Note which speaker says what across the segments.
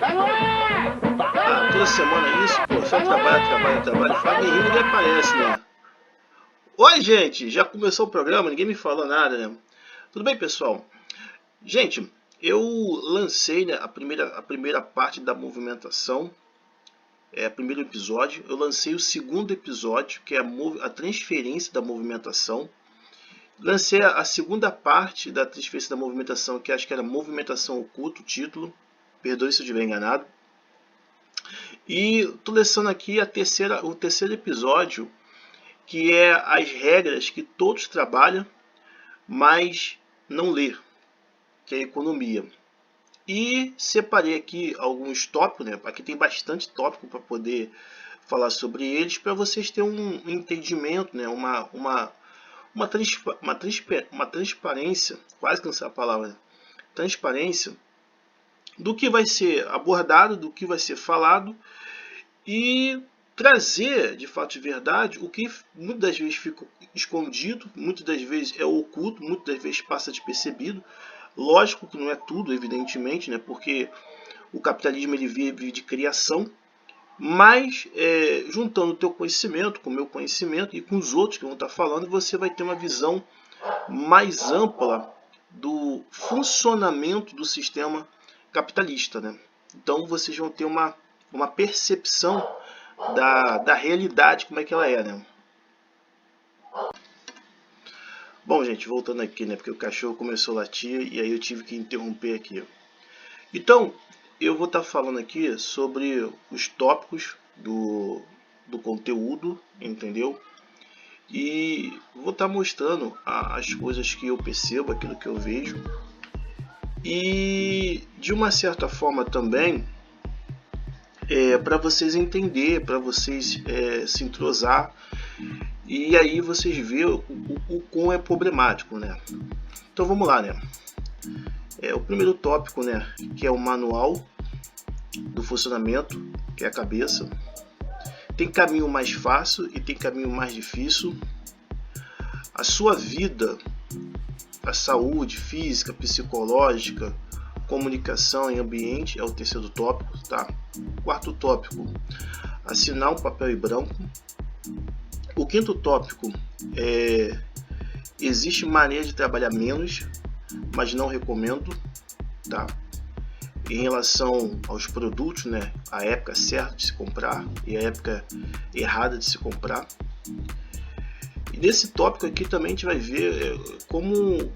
Speaker 1: Ah, toda semana é isso, pô, só trabalha, fala e ninguém aparece, né? Oi, gente, já começou o programa, ninguém me falou nada, né? Tudo bem, pessoal? Gente, eu lancei, né, a primeira parte da movimentação, o primeiro episódio. Eu lancei o segundo episódio, que é a transferência da movimentação. Lancei a segunda parte da transferência da movimentação, que acho que era movimentação oculta, o título. Perdoe se eu estiver enganado. E estou lançando aqui o terceiro episódio, que é as regras que todos trabalham, mas não lê, que é a economia. E separei aqui alguns tópicos, né? Aqui tem bastante tópico para poder falar sobre eles, para vocês terem um entendimento, né? Uma transparência, quase cansei a palavra, né? Transparência do que vai ser abordado, do que vai ser falado, e trazer de fato de verdade o que muitas das vezes fica escondido, muitas das vezes é oculto, muitas das vezes passa despercebido. Lógico que não é tudo, evidentemente, né? Porque o capitalismo ele vive de criação, mas juntando o teu conhecimento com o meu conhecimento e com os outros que vão estar falando, você vai ter uma visão mais ampla do funcionamento do sistema capitalista, né? Então vocês vão ter uma percepção da realidade, como é que ela é, né? Bom, gente, voltando aqui, né? Porque o cachorro começou a latir e aí eu tive que interromper aqui. Então, eu vou estar falando aqui sobre os tópicos do conteúdo, entendeu? E vou estar mostrando as coisas que eu percebo, aquilo que eu vejo. E de uma certa forma também, para vocês entenderem, para vocês se entrosar. E aí vocês vê o quão é problemático, né? Então vamos lá, né? O primeiro tópico, né, que é o manual do funcionamento, que é a cabeça. Tem caminho mais fácil e tem caminho mais difícil. A sua vida, a saúde física, psicológica, comunicação e ambiente é o terceiro tópico, tá? Quarto tópico, assinar um papel em branco. O quinto tópico existe maneira de trabalhar menos, mas não recomendo, tá? Em relação aos produtos, né? A época certa de se comprar e a época errada de se comprar. E nesse tópico aqui também a gente vai ver como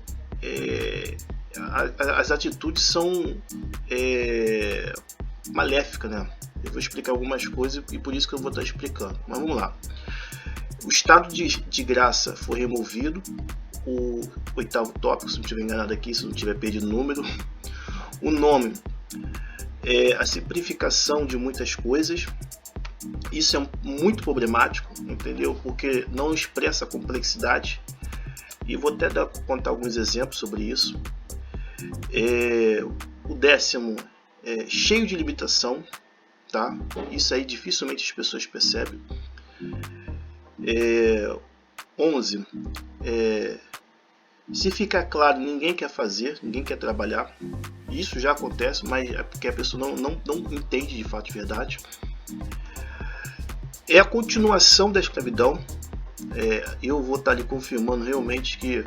Speaker 1: as atitudes são maléficas, né? Eu vou explicar algumas coisas e por isso que eu vou estar explicando. Mas vamos lá. O estado de graça foi removido. O oitavo tópico, se não estiver enganado aqui, se não tiver perdido o número. O nome é a simplificação de muitas coisas. Isso é muito problemático, entendeu? Porque não expressa a complexidade. E vou até contar alguns exemplos sobre isso. O décimo é cheio de limitação, tá? Isso aí dificilmente as pessoas percebem. 11. Se ficar claro, ninguém quer fazer, ninguém quer trabalhar. Isso já acontece, mas é porque a pessoa não entende de fato de verdade. É a continuação da escravidão. Eu vou estar ali confirmando realmente que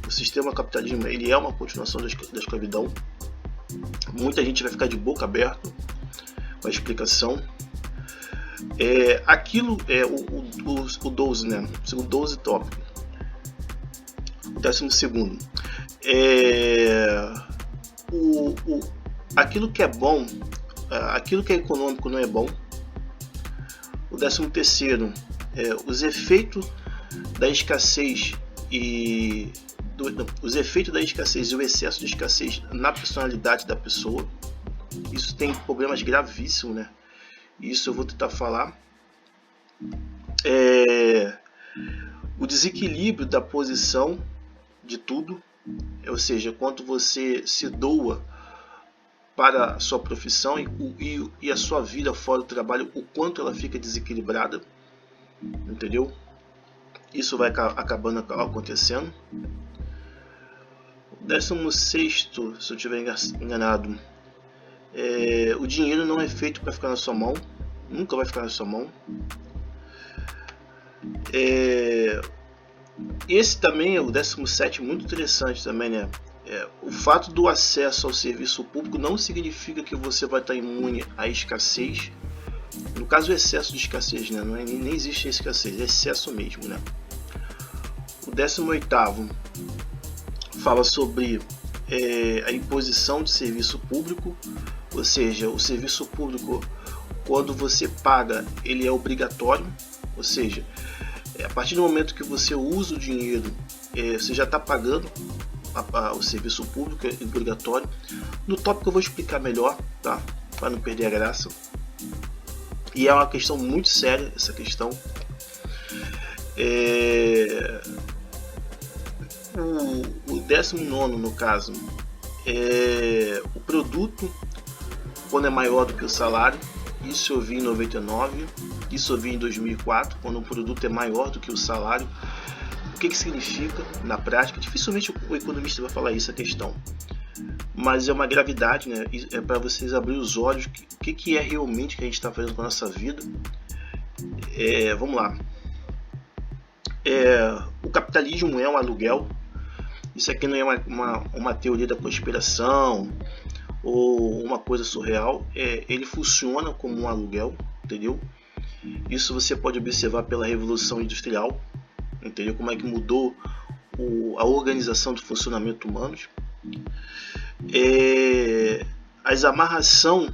Speaker 1: o sistema capitalismo ele é uma continuação da escravidão. Muita gente vai ficar de boca aberta com a explicação. Aquilo é o 12, né? O 12 tópico. O 12º. Aquilo que é bom, aquilo que é econômico não é bom. O 13º os efeitos da escassez e os efeitos da escassez e o excesso de escassez na personalidade da pessoa. Isso tem problemas gravíssimos, né? Isso eu vou tentar falar. O desequilíbrio da posição de tudo, ou seja, quanto você se doa para a sua profissão e a sua vida fora do trabalho, o quanto ela fica desequilibrada, entendeu? Isso vai acabando acontecendo. O 16º, se eu estiver enganado, O dinheiro não é feito para ficar na sua mão, nunca vai ficar na sua mão. Esse também é o 17º, muito interessante também, né? O fato do acesso ao serviço público não significa que você vai estar imune à escassez. No caso, o excesso de escassez, né? Não é, nem existe escassez, é excesso mesmo, né? O 18º fala sobre a imposição de serviço público, ou seja, o serviço público, quando você paga, ele é obrigatório, ou seja, a partir do momento que você usa o dinheiro, você já está pagando o serviço público, é obrigatório. No tópico eu vou explicar melhor, tá? Para não perder a graça. E é uma questão muito séria essa questão. O 19º, no caso, o produto quando é maior do que o salário. Isso eu vi em 99, isso eu vi em 2004, quando o produto é maior do que o salário. O que significa na prática? Dificilmente o economista vai falar isso, a questão. Mas é uma gravidade, né? É para vocês abrir os olhos, o que é realmente que a gente está fazendo com a nossa vida. Vamos lá. O capitalismo é um aluguel. Isso aqui não é uma teoria da conspiração ou uma coisa surreal. Ele funciona como um aluguel, entendeu? Isso você pode observar pela Revolução Industrial, entendeu? Como é que mudou a organização do funcionamento humano. As amarração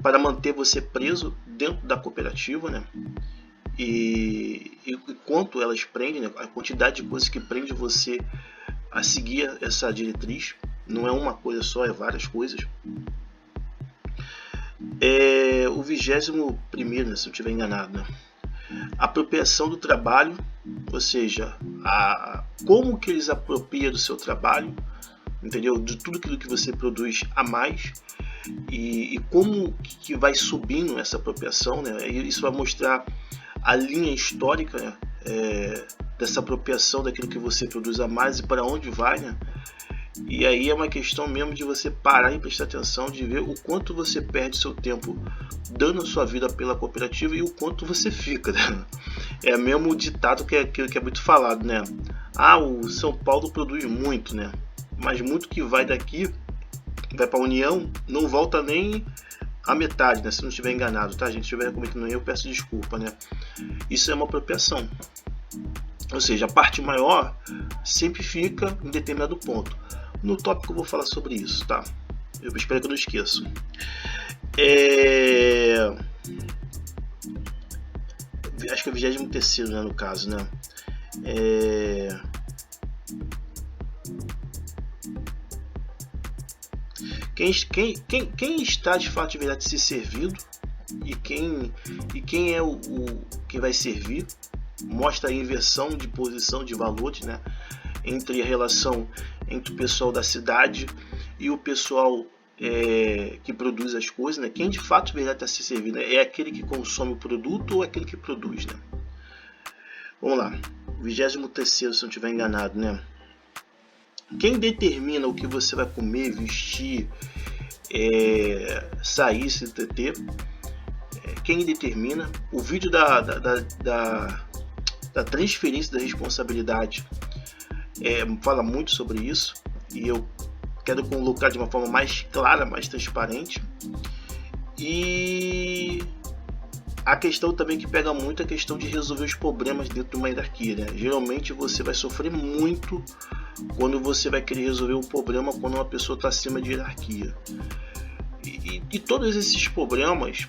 Speaker 1: para manter você preso dentro da cooperativa, né? E quanto elas prendem, né? A quantidade de coisas que prende você a seguir essa diretriz. Não é uma coisa só, é várias coisas. O 21º, né, se eu estiver enganado, né? Apropriação do trabalho, ou seja, como que eles apropriam do seu trabalho, entendeu? De tudo aquilo que você produz a mais, e como que vai subindo essa apropriação, né? Isso vai mostrar a linha histórica, né? Dessa apropriação daquilo que você produz a mais e para onde vai, né? E aí é uma questão mesmo de você parar e prestar atenção, de ver o quanto você perde seu tempo dando a sua vida pela cooperativa e o quanto você fica, né? É mesmo o ditado que é muito falado, né? O São Paulo produz muito, né? Mas muito que vai daqui, vai para a União, não volta nem a metade, né? Se não estiver enganado, tá, gente? Se estiver cometendo erro, eu peço desculpa, né? Isso é uma apropriação. Ou seja, a parte maior sempre fica em determinado ponto. No tópico eu vou falar sobre isso, tá? Eu espero que eu não esqueça. Acho que é o 23º, né, no caso, né? Quem está de fato de verdade se servindo e quem é quem vai servir, mostra a inversão de posição de valores, né? Entre a relação entre o pessoal da cidade e o pessoal que produz as coisas, né? Quem de fato de verdade está se servindo, é aquele que consome o produto ou aquele que produz, né? Vamos lá, 23º, se eu não estiver enganado, né? Quem determina o que você vai comer, vestir, sair, se entreter, quem determina. O vídeo da transferência da responsabilidade fala muito sobre isso, e eu quero colocar de uma forma mais clara, mais transparente. E a questão também que pega muito é a questão de resolver os problemas dentro de uma hierarquia, né? Geralmente você vai sofrer muito quando você vai querer resolver um problema quando uma pessoa está acima de hierarquia. E todos esses problemas,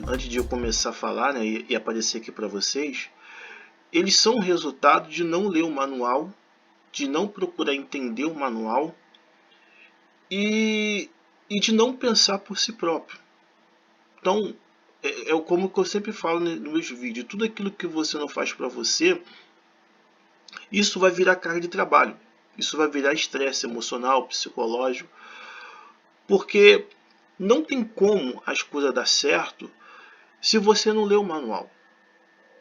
Speaker 1: antes de eu começar a falar, né, e aparecer aqui para vocês, eles são resultado de não ler o manual, de não procurar entender o manual e de não pensar por si próprio. Então, como eu sempre falo nos meus vídeos, tudo aquilo que você não faz para você, isso vai virar carga de trabalho, isso vai virar estresse emocional, psicológico, porque não tem como as coisas dar certo se você não lê o manual.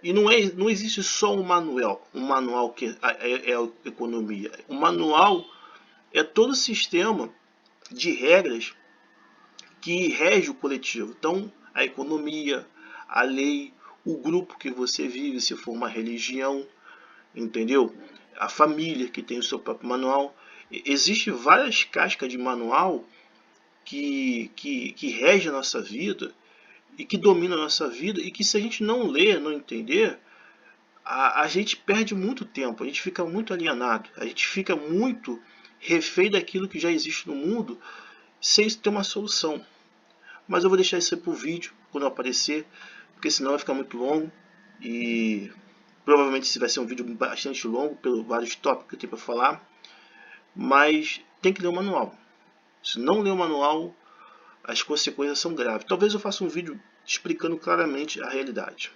Speaker 1: E não existe só um manual que é a economia. O manual é todo o sistema de regras que rege o coletivo. Então, a economia, a lei, o grupo que você vive, se for uma religião, entendeu? A família que tem o seu próprio manual. Existem várias cascas de manual que rege a nossa vida e que domina a nossa vida, e que se a gente não ler, não entender, a gente perde muito tempo, a gente fica muito alienado, a gente fica muito refém daquilo que já existe no mundo, sem ter uma solução. Mas eu vou deixar isso aí pro vídeo, quando aparecer, porque senão vai ficar muito longo, e provavelmente esse vai ser um vídeo bastante longo, pelos vários tópicos que eu tenho para falar, mas tem que ler o manual. Se não ler o manual, as consequências são graves. Talvez eu faça um vídeo explicando claramente a realidade.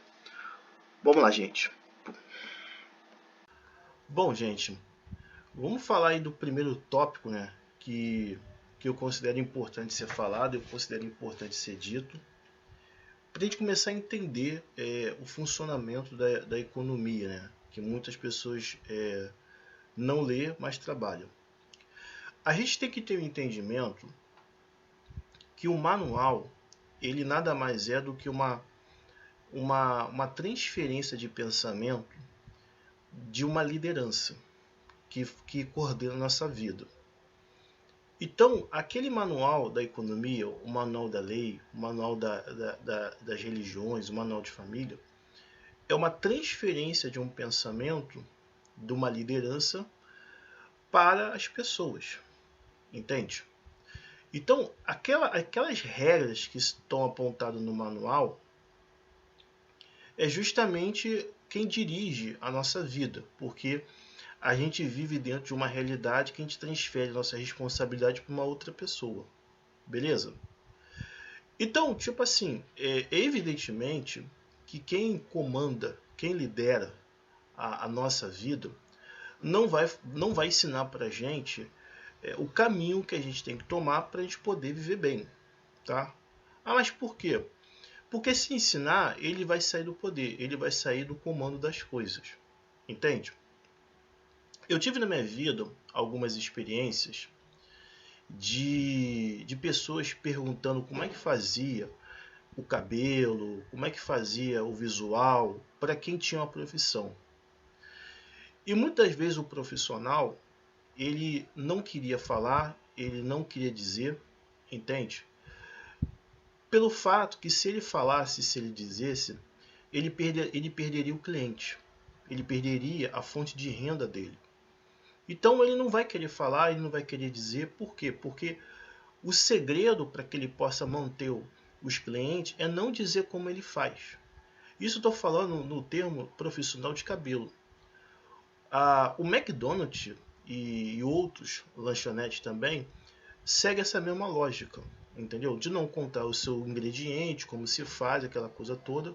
Speaker 1: Vamos lá, gente. Bom, gente, vamos falar aí do primeiro tópico, né, que eu considero importante ser falado, eu considero importante ser dito, para a gente começar a entender o funcionamento da economia, né, que muitas pessoas não lê, mas trabalham. A gente tem que ter um entendimento que o manual, ele nada mais é do que uma transferência de pensamento de uma liderança que coordena a nossa vida. Então, aquele manual da economia, o manual da lei, o manual das religiões, o manual de família, é uma transferência de um pensamento de uma liderança para as pessoas. Entende? Então, aquelas regras que estão apontadas no manual é justamente quem dirige a nossa vida, porque a gente vive dentro de uma realidade que a gente transfere nossa responsabilidade para uma outra pessoa. Beleza? Então, tipo assim, evidentemente que quem comanda, quem lidera a nossa vida, não vai ensinar para a gente o caminho que a gente tem que tomar para a gente poder viver bem. Tá? Ah, mas por quê? Porque se ensinar, ele vai sair do poder, ele vai sair do comando das coisas. Entende? Eu tive na minha vida algumas experiências de pessoas perguntando como é que fazia o cabelo, como é que fazia o visual para quem tinha uma profissão. E muitas vezes o profissional, ele não queria falar, ele não queria dizer, entende? Pelo fato que se ele falasse, se ele dissesse, ele perderia o cliente, ele perderia a fonte de renda dele. Então ele não vai querer falar, ele não vai querer dizer. Por quê? Porque o segredo para que ele possa manter os clientes é não dizer como ele faz. Isso estou falando no termo profissional de cabelo. O McDonald's e outros lanchonetes também segue essa mesma lógica, entendeu? De não contar o seu ingrediente, como se faz, aquela coisa toda,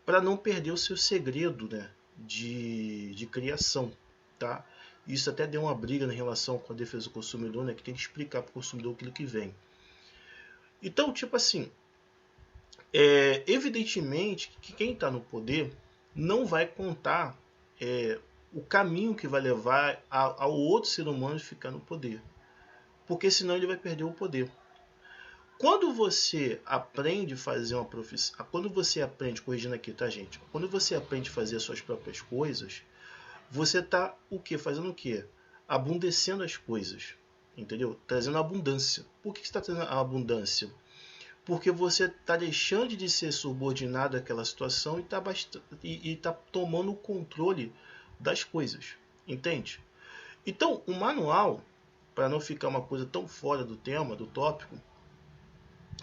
Speaker 1: para não perder o seu segredo, né, de criação, tá? Isso até deu uma briga em relação com a defesa do consumidor, né, que tem que explicar para o consumidor aquilo que vem. Então, tipo assim, evidentemente que quem está no poder não vai contar o caminho que vai levar ao outro ser humano ficar no poder, porque senão ele vai perder o poder. Quando você aprende a fazer uma profissão, quando você aprende, corrigindo aqui, tá, gente? Quando você aprende a fazer as suas próprias coisas, você está o quê? Fazendo o quê? Abundecendo as coisas, entendeu? Trazendo abundância. Por que você está trazendo a abundância? Porque você está deixando de ser subordinado àquela situação e está tomando o controle das coisas, entende? Então, o manual, para não ficar uma coisa tão fora do tema, do tópico,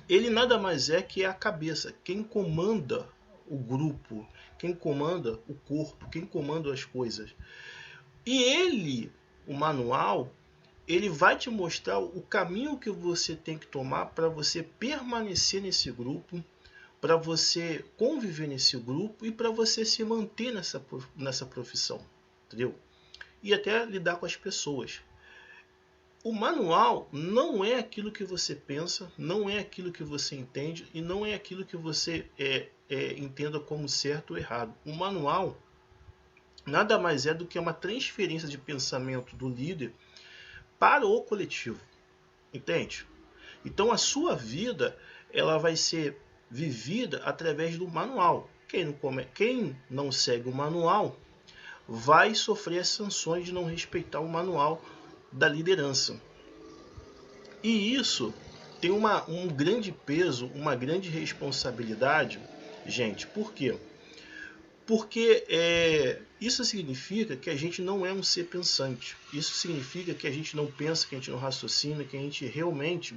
Speaker 1: ele nada mais é que a cabeça, quem comanda o grupo, quem comanda o corpo, quem comanda as coisas. E ele, o manual, ele vai te mostrar o caminho que você tem que tomar para você permanecer nesse grupo, para você conviver nesse grupo e para você se manter nessa profissão, entendeu? E até lidar com as pessoas. O manual não é aquilo que você pensa, não é aquilo que você entende e não é aquilo que você entenda como certo ou errado. O manual nada mais é do que uma transferência de pensamento do líder para o coletivo, entende? Então a sua vida ela vai ser vivida através do manual. Quem não segue o manual vai sofrer as sanções de não respeitar o manual da liderança. E isso tem um grande peso, uma grande responsabilidade, gente. Por quê? Porque isso significa que a gente não é um ser pensante. Isso significa que a gente não pensa, que a gente não raciocina, que a gente realmente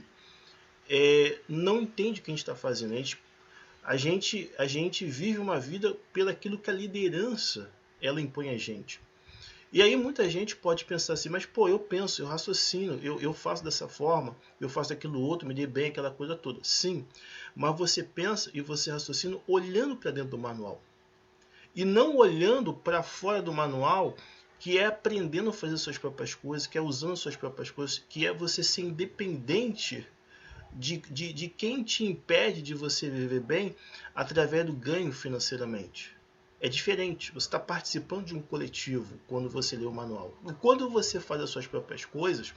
Speaker 1: não entende o que a gente está fazendo. A gente vive uma vida pelaquilo que a liderança ela impõe a gente. E aí muita gente pode pensar assim, mas pô, eu penso, eu raciocino, eu faço dessa forma, eu faço aquilo outro, me dê bem, aquela coisa toda. Sim, mas você pensa e você raciocina olhando para dentro do manual. E não olhando para fora do manual, que é aprendendo a fazer suas próprias coisas, que é usando suas próprias coisas, que é você ser independente de quem te impede de você viver bem através do ganho financeiramente. É diferente, você está participando de um coletivo quando você lê o manual. E quando você faz as suas próprias coisas,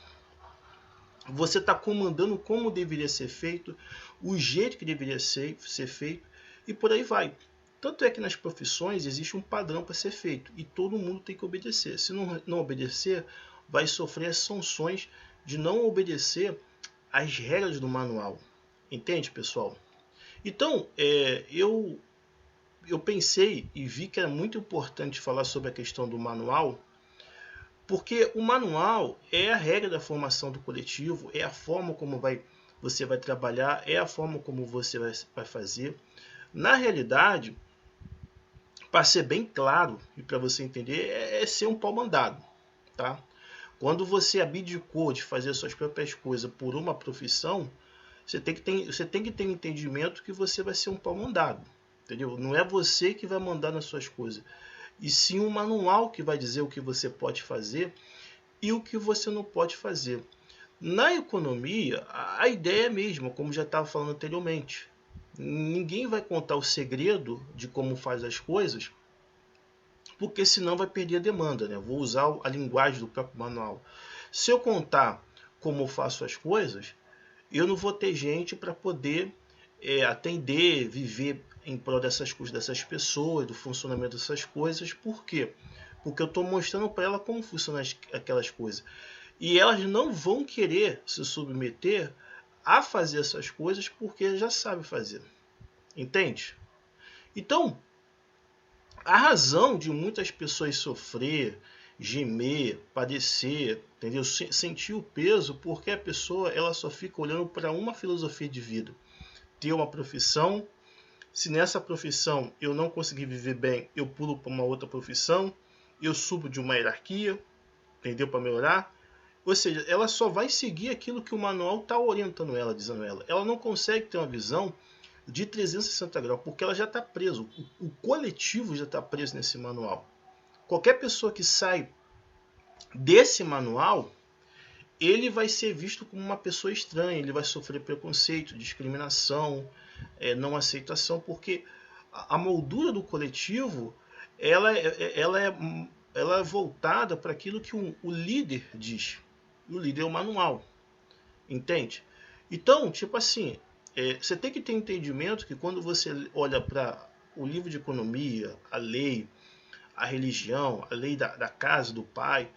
Speaker 1: você está comandando como deveria ser feito, o jeito que deveria ser feito e por aí vai. Tanto é que nas profissões existe um padrão para ser feito e todo mundo tem que obedecer. Se não obedecer, vai sofrer as sanções de não obedecer às regras do manual. Entende, pessoal? Então, eu pensei e vi que era muito importante falar sobre a questão do manual, porque o manual é a regra da formação do coletivo, é a forma como você vai trabalhar, é a forma como você vai fazer. Na realidade, para ser bem claro e para você entender, é ser um pau mandado, tá? Quando você abdicou de fazer suas próprias coisas por uma profissão, você tem que ter um entendimento que você vai ser um pau mandado, entendeu? Não é você que vai mandar nas suas coisas, e sim um manual que vai dizer o que você pode fazer e o que você não pode fazer. Na economia, a ideia é a mesma, como já estava falando anteriormente. Ninguém vai contar o segredo de como faz as coisas, porque senão vai perder a demanda, né? Vou usar a linguagem do próprio manual. Se eu contar como eu faço as coisas, eu não vou ter gente para poder atender, viver em prol dessas coisas, dessas pessoas, do funcionamento dessas coisas. Por quê? Porque eu estou mostrando para ela como funcionam aquelas coisas. E elas não vão querer se submeter a fazer essas coisas porque já sabe fazer. Entende? Então, a razão de muitas pessoas sofrer, gemer, padecer, entendeu? Sentir o peso, porque a pessoa ela só fica olhando para uma filosofia de vida. Ter uma profissão, se nessa profissão eu não conseguir viver bem, eu pulo para uma outra profissão, eu subo de uma hierarquia, entendeu? Para melhorar. Ou seja, ela só vai seguir aquilo que o manual está orientando ela, dizendo ela. Ela não consegue ter uma visão de 360 graus, porque ela já está presa. O coletivo já está preso nesse manual. Qualquer pessoa que sai desse manual, ele vai ser visto como uma pessoa estranha, ele vai sofrer preconceito, discriminação, não aceitação, porque a moldura do coletivo ela é voltada para aquilo que o líder diz. O líder é o manual, entende? Então, tipo assim, você tem que ter entendimento que quando você olha para o livro de economia, a lei, a religião, a lei da casa, do pai,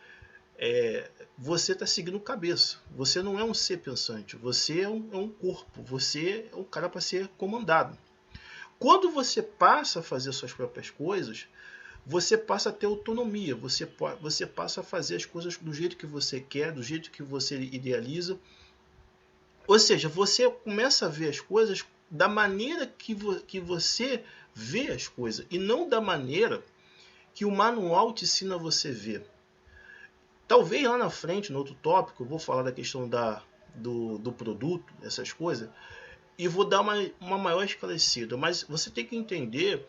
Speaker 1: você está seguindo cabeça. Você não é um ser pensante, você é um corpo, você é um cara para ser comandado. Quando você passa a fazer suas próprias coisas, você passa a ter autonomia, você passa a fazer as coisas do jeito que você quer, do jeito que você idealiza. Ou seja, você começa a ver as coisas da maneira que você vê as coisas, e não da maneira que o manual te ensina a você ver. Talvez lá na frente, no outro tópico, eu vou falar da questão do produto, essas coisas, e vou dar uma maior esclarecida. Mas você tem que entender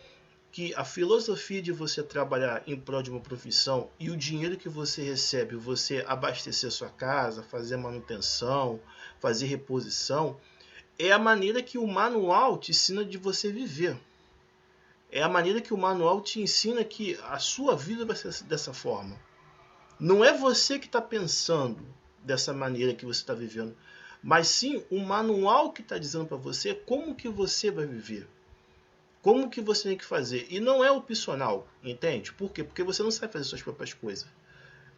Speaker 1: que a filosofia de você trabalhar em prol de uma profissão e o dinheiro que você recebe, você abastecer sua casa, fazer manutenção, fazer reposição, é a maneira que o manual te ensina de você viver. É a maneira que o manual te ensina que a sua vida vai ser dessa forma. Não é você que está pensando dessa maneira que você está vivendo, mas sim um manual que está dizendo para você como que você vai viver. Como que você tem que fazer. E não é opcional, entende? Por quê? Porque você não sabe fazer suas próprias coisas.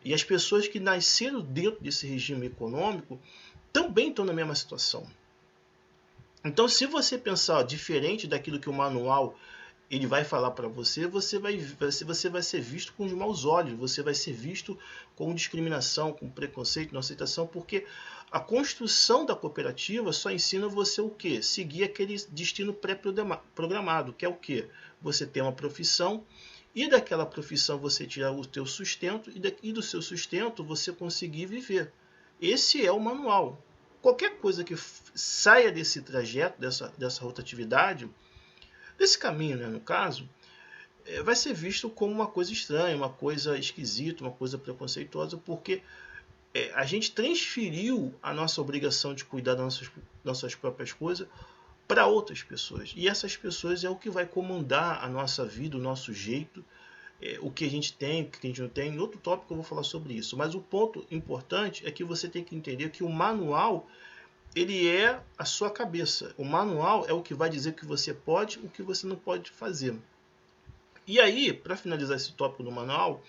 Speaker 1: E as pessoas que nasceram dentro desse regime econômico também estão na mesma situação. Então, se você pensar diferente daquilo que o manual ele vai falar para você, você vai ser visto com os maus olhos, você vai ser visto com discriminação, com preconceito, não aceitação, porque a construção da cooperativa só ensina você o quê? Seguir aquele destino pré-programado, que é o quê? Você ter uma profissão e daquela profissão você tirar o teu sustento e do seu sustento você conseguir viver. Esse é o manual. Qualquer coisa que saia desse trajeto, dessa rotatividade, desse caminho, né, no caso, vai ser visto como uma coisa estranha, uma coisa esquisita, uma coisa preconceituosa, porque a gente transferiu a nossa obrigação de cuidar das nossas próprias coisas para outras pessoas. E essas pessoas é o que vai comandar a nossa vida, o nosso jeito, o que a gente tem, o que a gente não tem. Em outro tópico eu vou falar sobre isso. Mas o ponto importante é que você tem que entender que o manual ele é a sua cabeça. O manual é o que vai dizer o que você pode e o que você não pode fazer. E aí, para finalizar esse tópico do manual,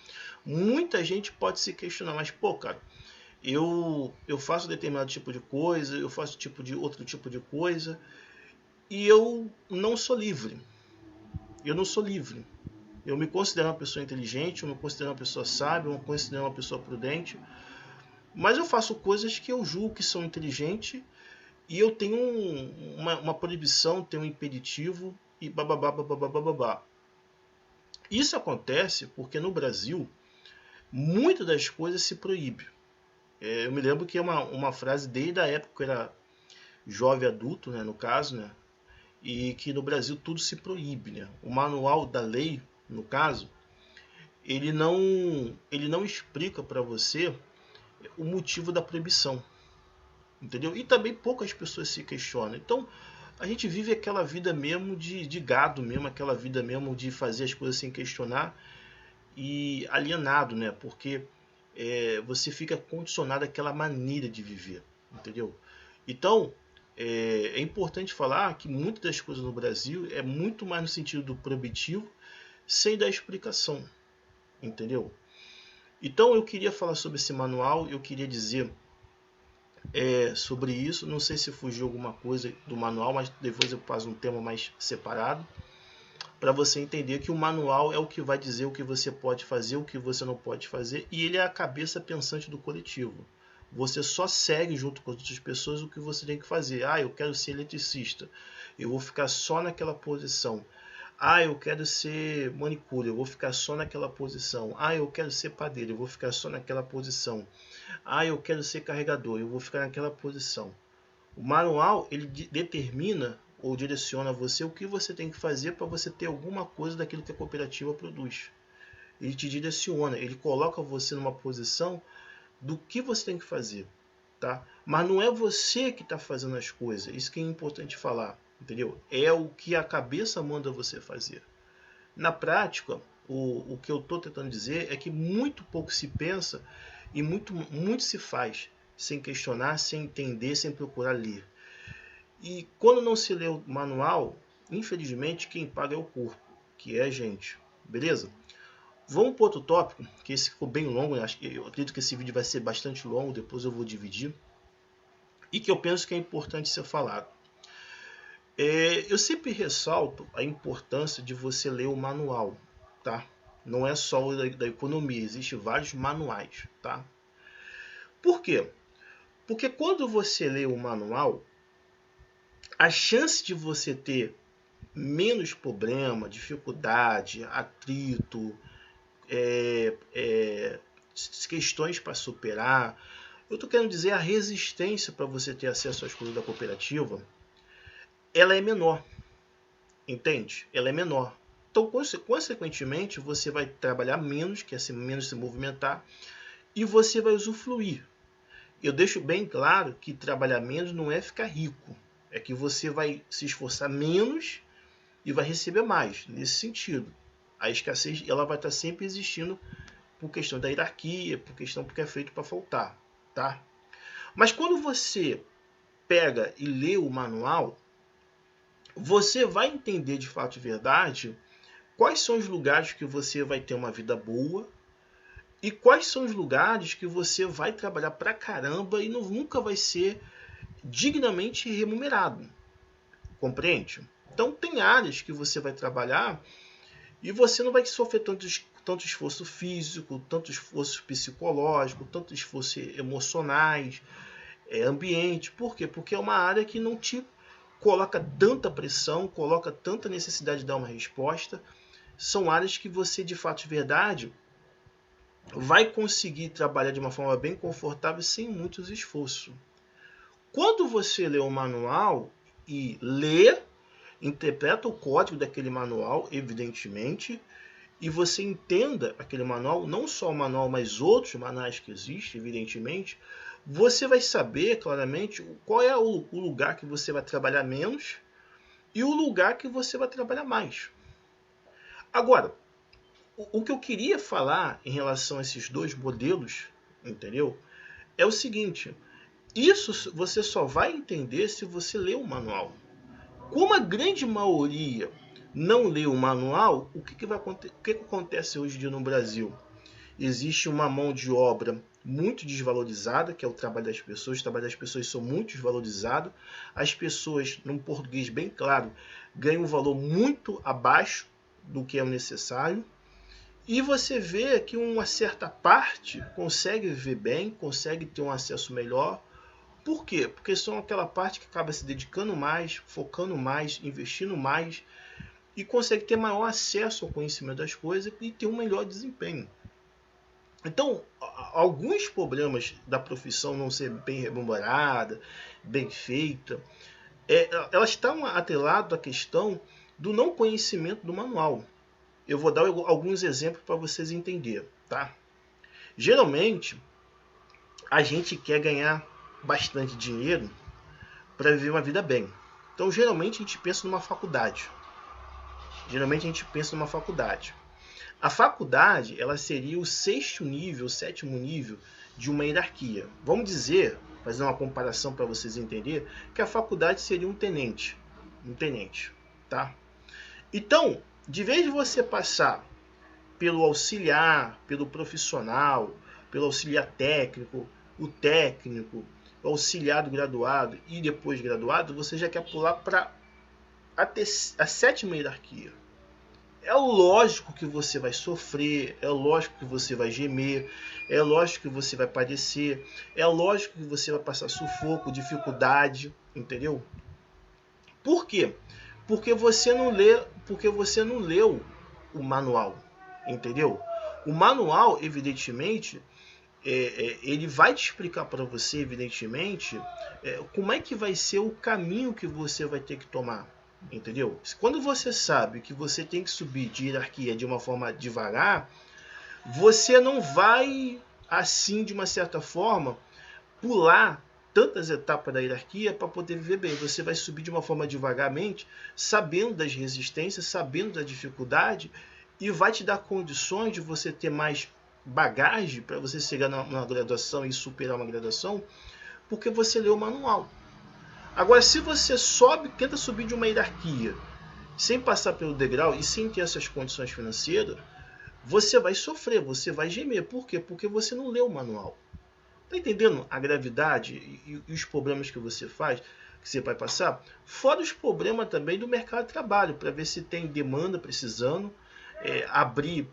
Speaker 1: muita gente pode se questionar, mas pô, cara, eu faço determinado tipo de coisa, eu faço outro tipo de coisa, e eu não sou livre. Eu não sou livre. Eu me considero uma pessoa inteligente, eu me considero uma pessoa sábia, eu me considero uma pessoa prudente, mas eu faço coisas que eu julgo que são inteligentes e eu tenho uma proibição, tenho um impeditivo e bababá, bababá, bababá. Isso acontece porque no Brasil muitas das coisas se proíbem. Eu me lembro que é uma frase desde a época que eu era jovem adulto, né, no caso, né, e que no Brasil tudo se proíbe. Né? O manual da lei, no caso, ele não explica para você o motivo da proibição. Entendeu? E também poucas pessoas se questionam. Então, a gente vive aquela vida mesmo de gado mesmo, aquela vida mesmo de fazer as coisas sem questionar e alienado, né? Porque você fica condicionado àquela maneira de viver, entendeu? Então, é importante falar que muitas das coisas no Brasil é muito mais no sentido do proibitivo, sem dar explicação, entendeu? Então, eu queria falar sobre esse manual, eu queria dizer sobre isso. Não sei se fugiu alguma coisa do manual, mas depois eu faço um tema mais separado para você entender que o manual é o que vai dizer o que você pode fazer, o que você não pode fazer, e ele é a cabeça pensante do coletivo. Você só segue junto com as outras pessoas o que você tem que fazer. Ah, eu quero ser eletricista, eu vou ficar só naquela posição. Ah, eu quero ser manicure, eu vou ficar só naquela posição. Ah, eu quero ser padeiro, eu vou ficar só naquela posição. Ah, eu quero ser carregador, eu vou ficar naquela posição. O manual, ele determina ou direciona você o que você tem que fazer para você ter alguma coisa daquilo que a cooperativa produz. Ele te direciona, ele coloca você numa posição do que você tem que fazer. Tá? Mas não é você que está fazendo as coisas, isso que é importante falar. Entendeu? É o que a cabeça manda você fazer. Na prática, o que eu estou tentando dizer é que muito pouco se pensa e muito se faz sem questionar, sem entender, sem procurar ler. E quando não se lê o manual, infelizmente quem paga é o corpo, que é a gente. Beleza? Vamos para outro tópico, que esse ficou bem longo, né? Eu acredito que esse vídeo vai ser bastante longo, depois eu vou dividir. E que eu penso que é importante ser falado. Eu sempre ressalto a importância de você ler o manual, tá? Não é só o da economia, existem vários manuais, tá? Por quê? Porque quando você lê o manual, a chance de você ter menos problema, dificuldade, atrito, questões para superar, eu estou querendo dizer a resistência para você ter acesso às coisas da cooperativa, ela é menor, entende? Ela é menor. Então, consequentemente, você vai trabalhar menos, que é menos se movimentar, e você vai usufruir. Eu deixo bem claro que trabalhar menos não é ficar rico, é que você vai se esforçar menos e vai receber mais, nesse sentido. A escassez ela vai estar sempre existindo por questão da hierarquia, por questão porque é feito para faltar, tá? Mas quando você pega e lê o manual, você vai entender de fato e verdade quais são os lugares que você vai ter uma vida boa e quais são os lugares que você vai trabalhar pra caramba e nunca vai ser dignamente remunerado. Compreende? Então tem áreas que você vai trabalhar e você não vai sofrer tanto esforço físico, tanto esforço psicológico, tanto esforço emocionais, ambiente. Por quê? Porque é uma área que não te coloca tanta pressão, coloca tanta necessidade de dar uma resposta. São áreas que você, de fato de verdade, vai conseguir trabalhar de uma forma bem confortável sem muitos esforços. Quando você lê o manual e lê, interpreta o código daquele manual, evidentemente, e você entenda aquele manual, não só o manual, mas outros manuais que existem, evidentemente, você vai saber claramente qual é o lugar que você vai trabalhar menos e o lugar que você vai trabalhar mais. Agora, o que eu queria falar em relação a esses dois modelos, entendeu? É o seguinte, isso você só vai entender se você ler o manual. Como a grande maioria não lê o manual, o que acontece hoje em dia no Brasil? Existe uma mão de obra muito desvalorizada, que é o trabalho das pessoas. O trabalho das pessoas são muito desvalorizado. As pessoas, num português bem claro, ganham um valor muito abaixo do que é o necessário. E você vê que uma certa parte consegue viver bem, consegue ter um acesso melhor. Por quê? Porque são aquela parte que acaba se dedicando mais, focando mais, investindo mais e consegue ter maior acesso ao conhecimento das coisas e ter um melhor desempenho. Então, alguns problemas da profissão não ser bem remunerada, bem feita, elas estão atreladas à questão do não conhecimento do manual. Eu vou dar alguns exemplos para vocês entenderem, tá? Geralmente, a gente quer ganhar bastante dinheiro para viver uma vida bem. Então, geralmente, a gente pensa numa faculdade. A faculdade, ela seria o sexto nível, o sétimo nível de uma hierarquia. Vamos dizer, fazer uma comparação para vocês entenderem, que a faculdade seria um tenente, tá? Então, de vez de você passar pelo auxiliar, pelo profissional, pelo auxiliar técnico, o técnico, o auxiliar do graduado e depois graduado, você já quer pular para a sétima hierarquia. É lógico que você vai sofrer, é lógico que você vai gemer, é lógico que você vai padecer, é lógico que você vai passar sufoco, dificuldade, entendeu? Por quê? Porque você não leu o manual, entendeu? O manual, evidentemente, ele vai te explicar para você, evidentemente, como é que vai ser o caminho que você vai ter que tomar, entendeu? Quando você sabe que você tem que subir de hierarquia de uma forma devagar, você não vai, assim, de uma certa forma, pular tantas etapas da hierarquia para poder viver bem. Você vai subir de uma forma devagarmente, sabendo das resistências, sabendo da dificuldade, e vai te dar condições de você ter mais bagagem para você chegar numa graduação e superar uma graduação, porque você leu o manual. Agora, se você tenta subir de uma hierarquia sem passar pelo degrau e sem ter essas condições financeiras, você vai sofrer, você vai gemer. Por quê? Porque você não leu o manual. Está entendendo a gravidade e os problemas que você vai passar? Fora os problemas também do mercado de trabalho, para ver se tem demanda precisando, abrir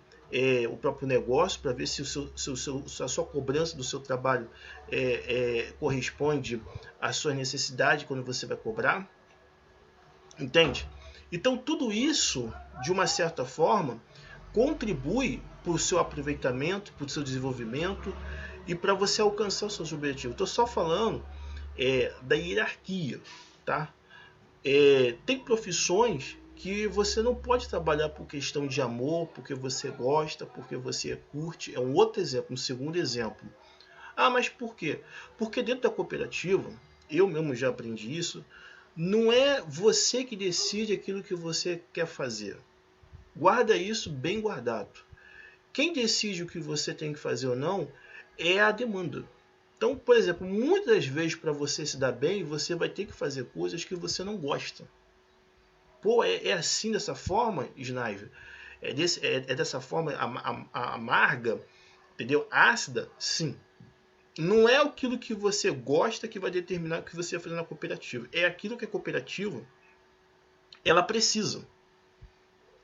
Speaker 1: o próprio negócio, para ver se a sua cobrança do seu trabalho corresponde às suas necessidades quando você vai cobrar. Entende? Então tudo isso, de uma certa forma, contribui para o seu aproveitamento, para o seu desenvolvimento e para você alcançar os seus objetivos. Estou só falando da hierarquia, tá? Tem profissões que você não pode trabalhar por questão de amor, porque você gosta, porque você curte. É um outro exemplo, um segundo exemplo. Ah, mas por quê? Porque dentro da cooperativa, eu mesmo já aprendi isso, não é você que decide aquilo que você quer fazer. Guarda isso bem guardado. Quem decide o que você tem que fazer ou não é a demanda. Então, por exemplo, muitas vezes para você se dar bem, você vai ter que fazer coisas que você não gosta. Pô, é assim, dessa forma, Sniper? É dessa forma amarga, entendeu? Ácida? Sim. Não é aquilo que você gosta que vai determinar o que você vai fazer na cooperativa. É aquilo que a cooperativa, ela precisa.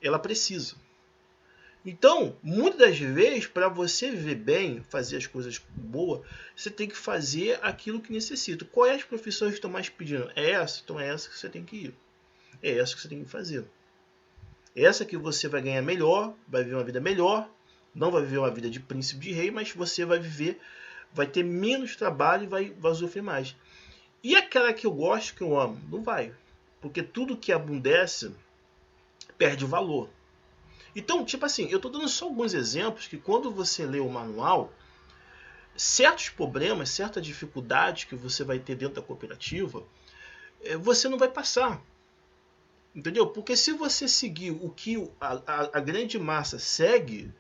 Speaker 1: Ela precisa. Então, muitas das vezes, para você viver bem, fazer as coisas boas, você tem que fazer aquilo que necessita. Quais as profissões que estão mais pedindo? É essa? Então é essa que você tem que ir. É essa que você tem que fazer. Essa que você vai ganhar melhor, vai viver uma vida melhor, não vai viver uma vida de príncipe de rei, mas você vai viver, vai ter menos trabalho e vai sofrer mais. E aquela que eu gosto, que eu amo? Não vai. Porque tudo que abundece perde valor. Então, tipo assim, eu estou dando só alguns exemplos que quando você lê o manual, certos problemas, certas dificuldades que você vai ter dentro da cooperativa, você não vai passar. Entendeu? Porque se você seguir o que a grande massa segue,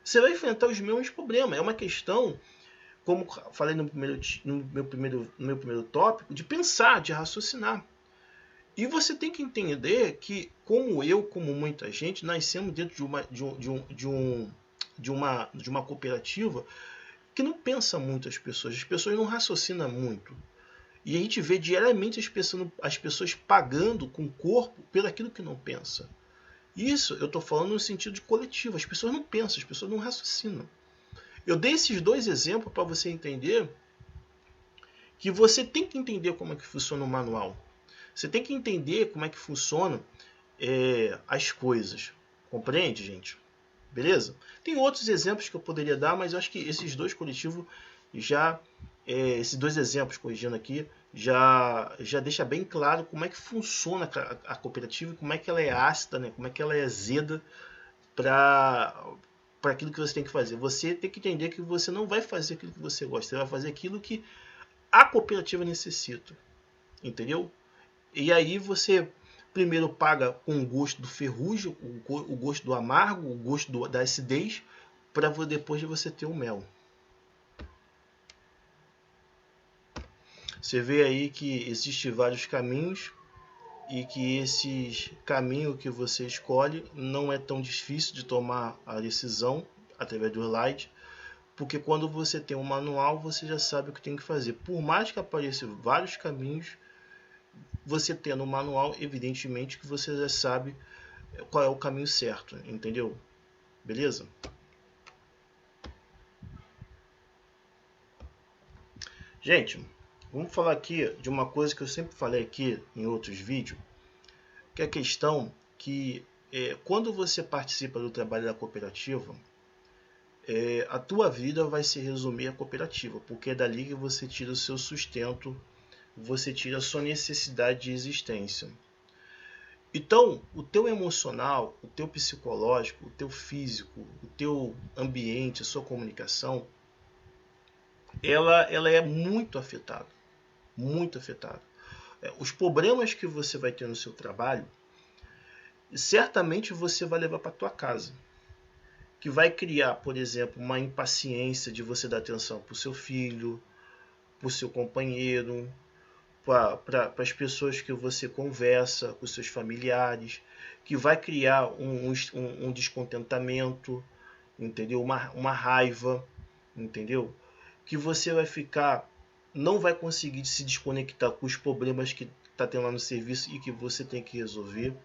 Speaker 1: você vai enfrentar os mesmos problemas. É uma questão, como falei no meu primeiro tópico, de pensar, de raciocinar. E você tem que entender que, como eu, como muita gente, nascemos dentro de uma cooperativa que não pensa muito as pessoas não raciocinam muito. E a gente vê diariamente as pessoas pagando com o corpo pelo aquilo que não pensa. Isso eu estou falando no sentido de coletivo. As pessoas não pensam, as pessoas não raciocinam. Eu dei esses dois exemplos para você entender que você tem que entender como é que funciona o manual. Você tem que entender como é que funcionam as coisas. Compreende, gente? Beleza? Tem outros exemplos que eu poderia dar, mas eu acho que esses dois coletivos esses dois exemplos, corrigindo aqui, já deixa bem claro como é que funciona a cooperativa e como é que ela é ácida, né? Como é que ela é azeda para aquilo que você tem que fazer. Você tem que entender que você não vai fazer aquilo que você gosta, você vai fazer aquilo que a cooperativa necessita. Entendeu? E aí você primeiro paga com o gosto do ferrugem, o gosto do amargo, o gosto da acidez, para depois de você ter o mel. Você vê aí que existem vários caminhos e que esses caminhos que você escolhe não é tão difícil de tomar a decisão através do slide, porque quando você tem um manual você já sabe o que tem que fazer. Por mais que apareçam vários caminhos, você tendo um manual, evidentemente que você já sabe qual é o caminho certo, entendeu? Beleza? Gente, vamos falar aqui de uma coisa que eu sempre falei aqui em outros vídeos, que é a questão que quando você participa do trabalho da cooperativa, a tua vida vai se resumir à cooperativa, porque é dali que você tira o seu sustento, você tira a sua necessidade de existência. Então, o teu emocional, o teu psicológico, o teu físico, o teu ambiente, a sua comunicação, ela é muito afetada. Muito afetada. Os problemas que você vai ter no seu trabalho, certamente você vai levar para a tua casa. Que vai criar, por exemplo, uma impaciência de você dar atenção para o seu filho, para o seu companheiro, para as pessoas que você conversa, com os seus familiares, que vai criar um descontentamento, entendeu? Uma raiva, entendeu? Que você vai ficar, não vai conseguir se desconectar com os problemas que está tendo lá no serviço e que você tem que resolver.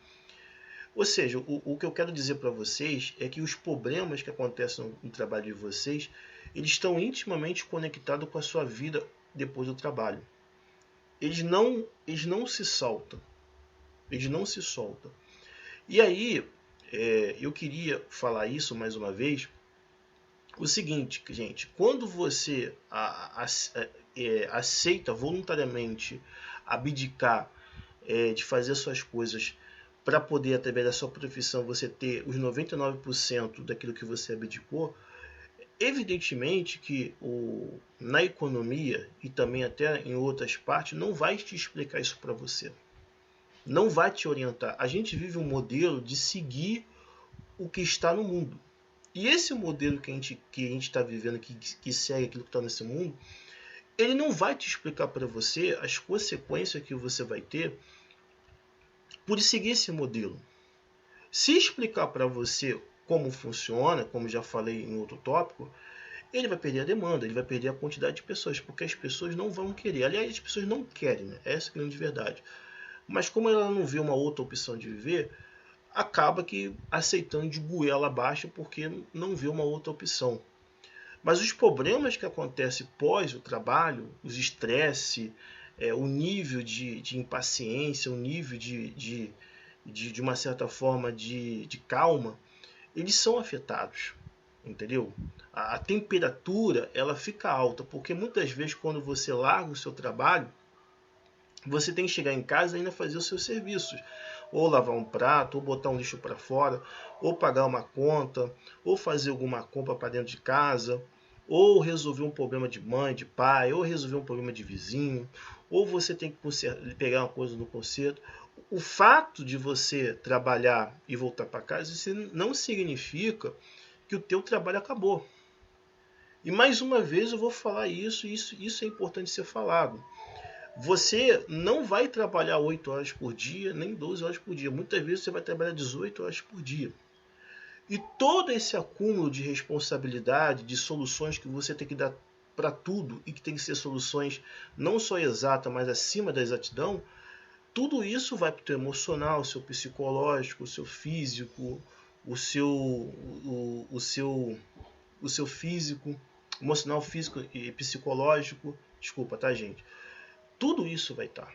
Speaker 1: Ou seja, o que eu quero dizer para vocês é que os problemas que acontecem no trabalho de vocês, eles estão intimamente conectados com a sua vida depois do trabalho. Eles não se soltam. Eles não se soltam. E aí, eu queria falar isso mais uma vez. O seguinte, gente, quando você aceita voluntariamente abdicar de fazer suas coisas para poder, através da sua profissão, você ter os 99% daquilo que você abdicou, evidentemente que na economia e também até em outras partes não vai te explicar isso para você. Não vai te orientar. A gente vive um modelo de seguir o que está no mundo. E esse modelo que a gente está vivendo, que segue aquilo que está nesse mundo, ele não vai te explicar para você as consequências que você vai ter por seguir esse modelo. Se explicar para você como funciona, como já falei em outro tópico, ele vai perder a demanda, ele vai perder a quantidade de pessoas, porque as pessoas não vão querer. Aliás, as pessoas não querem, né? Essa é a grande verdade. Mas como ela não vê uma outra opção de viver, acaba que aceitando de goela abaixo porque não vê uma outra opção. Mas os problemas que acontecem pós o trabalho, os estresse, o nível de impaciência, o nível de uma certa forma de calma, eles são afetados, entendeu? A temperatura ela fica alta, porque muitas vezes quando você larga o seu trabalho, você tem que chegar em casa e ainda fazer os seus serviços. Ou lavar um prato, ou botar um lixo para fora, ou pagar uma conta, ou fazer alguma compra para dentro de casa, ou resolver um problema de mãe, de pai, ou resolver um problema de vizinho, ou você tem que pegar uma coisa no conserto. O fato de você trabalhar e voltar para casa, isso não significa que o teu trabalho acabou. E mais uma vez eu vou falar isso é importante ser falado. Você não vai trabalhar 8 horas por dia, nem 12 horas por dia. Muitas vezes você vai trabalhar 18 horas por dia. E todo esse acúmulo de responsabilidade, de soluções que você tem que dar para tudo, e que tem que ser soluções não só exatas, mas acima da exatidão, tudo isso vai para o teu emocional, o seu psicológico, o seu físico, o seu físico, emocional, físico e psicológico. Desculpa, tá, gente? Tudo isso vai estar.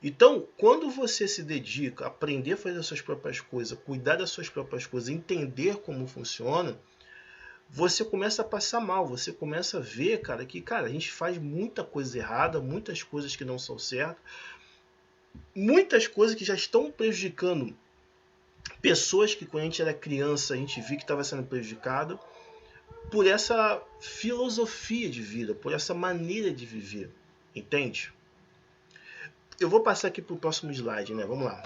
Speaker 1: Então, quando você se dedica a aprender a fazer as suas próprias coisas, cuidar das suas próprias coisas, entender como funciona, você começa a passar mal, você começa a ver, cara, que a gente faz muita coisa errada, muitas coisas que não são certas, muitas coisas que já estão prejudicando pessoas que quando a gente era criança a gente viu que estava sendo prejudicado por essa filosofia de vida, por essa maneira de viver. Entende? Eu vou passar aqui para o próximo slide, né? Vamos lá.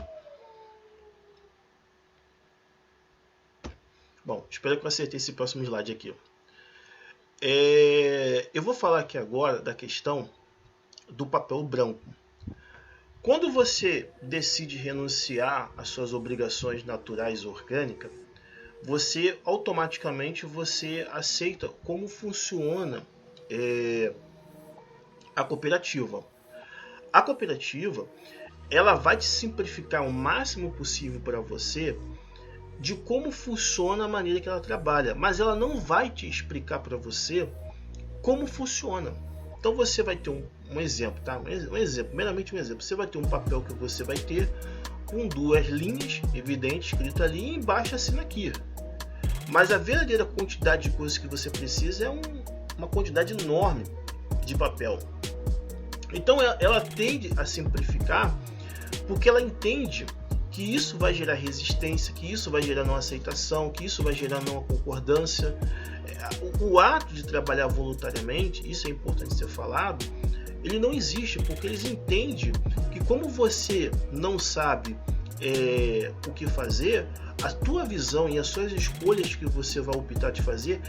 Speaker 1: Bom, espero que eu acertei esse próximo slide aqui. Eu vou falar aqui agora da questão do papel branco. Quando você decide renunciar às suas obrigações naturais orgânicas, você automaticamente aceita como funciona a cooperativa. A cooperativa, ela vai te simplificar o máximo possível para você de como funciona a maneira que ela trabalha, mas ela não vai te explicar para você como funciona. Então você vai ter um exemplo, tá? Meramente um exemplo. Você vai ter um papel que você vai ter com 2 linhas, evidente, escrito ali, e embaixo assina aqui. Mas a verdadeira quantidade de coisas que você precisa é uma quantidade enorme de papel. Então ela tende a simplificar porque ela entende que isso vai gerar resistência, que isso vai gerar não aceitação, que isso vai gerar não concordância. O ato de trabalhar voluntariamente, isso é importante ser falado, ele não existe porque eles entendem que como você não sabe o que fazer, a tua visão e as suas escolhas que você vai optar de fazer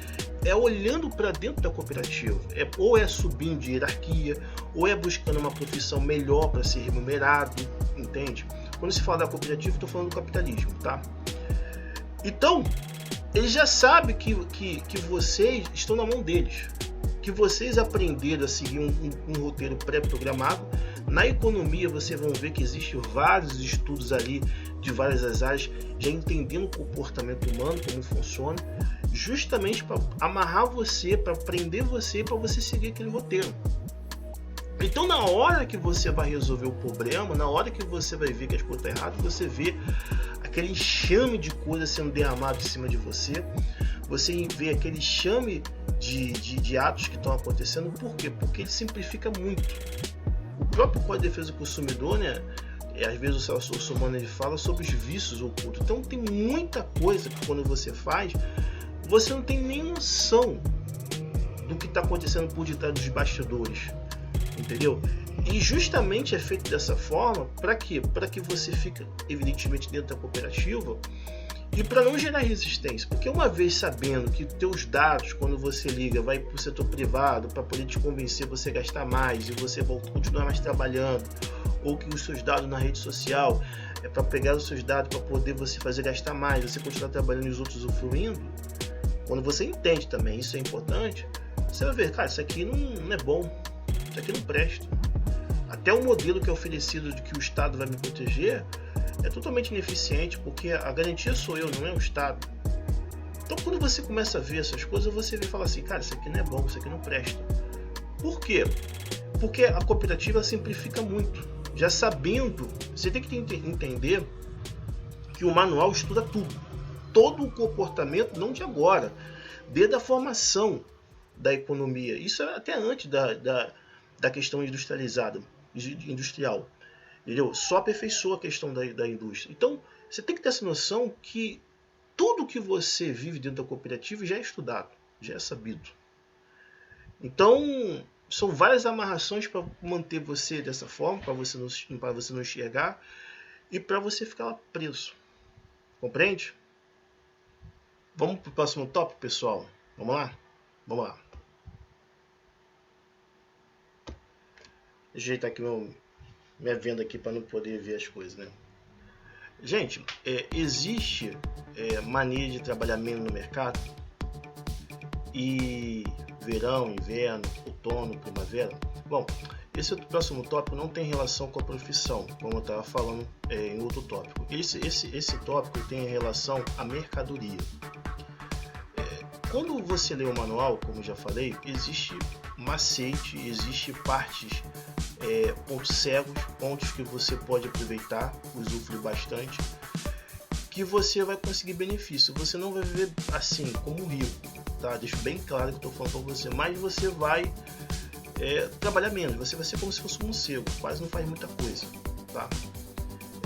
Speaker 1: é olhando para dentro da cooperativa, ou é subindo de hierarquia, ou é buscando uma profissão melhor para ser remunerado, entende? Quando se fala da cooperativa, estou falando do capitalismo, tá? Então, eles já sabem que vocês estão na mão deles, que vocês aprenderam a seguir um roteiro pré-programado. Na economia, vocês vão ver que existem vários estudos ali de várias áreas, já entendendo o comportamento humano, como funciona, justamente para amarrar você, para prender você, para você seguir aquele roteiro. Então, na hora que você vai resolver o problema, na hora que você vai ver que as coisas estão erradas, você vê aquele enxame de coisas sendo derramado em cima de você, você vê aquele enxame de atos que estão acontecendo. Por quê? Porque ele simplifica muito. O próprio Código de Defesa do Consumidor, né? Às vezes o Celso Russomano ele fala sobre os vícios ocultos. Então tem muita coisa que quando você faz, você não tem nem noção do que está acontecendo por detrás dos bastidores, entendeu? E justamente é feito dessa forma, para quê? Para que você fique evidentemente dentro da cooperativa E para não gerar resistência, porque uma vez sabendo que teus dados, quando você liga, vai para o setor privado para poder te convencer você a gastar mais e você continuar mais trabalhando, ou que os seus dados na rede social é para pegar os seus dados para poder você fazer gastar mais, você continuar trabalhando e os outros usufruindo, quando você entende também, isso é importante, você vai ver, cara, isso aqui não é bom, isso aqui não presta. Até o modelo que é oferecido de que o Estado vai me proteger é totalmente ineficiente, porque a garantia sou eu, não é o Estado. Então quando você começa a ver essas coisas, você vê e fala assim, cara, isso aqui não é bom, isso aqui não presta. Por quê? Porque a cooperativa simplifica muito. Já sabendo, você tem que entender que o manual estuda tudo. Todo o comportamento, não de agora, desde a formação da economia. Isso é até antes da questão industrial. Entendeu? Só aperfeiçoa a questão da indústria. Então, você tem que ter essa noção que tudo que você vive dentro da cooperativa já é estudado, já é sabido. Então, são várias amarrações para manter você dessa forma, para você não enxergar e para você ficar lá preso. Compreende? Vamos para o próximo tópico, pessoal? Vamos lá? Vamos lá. Deixa eu ajeitar aqui minha venda aqui para não poder ver as coisas, né? Gente, existe maneira de trabalhar menos no mercado e verão, inverno, outono, primavera. Bom, esse próximo tópico não tem relação com a profissão, como eu estava falando em outro tópico. Esse tópico tem relação à mercadoria. Quando você lê o manual, como eu já falei, existe macete, existe partes, pontos cegos, pontos que você pode aproveitar, usufruir bastante, que você vai conseguir benefício. Você não vai viver assim, como um rico, tá? Deixo bem claro que estou falando para você, mas você vai trabalhar menos, você vai ser como se fosse um morcego, quase não faz muita coisa, tá?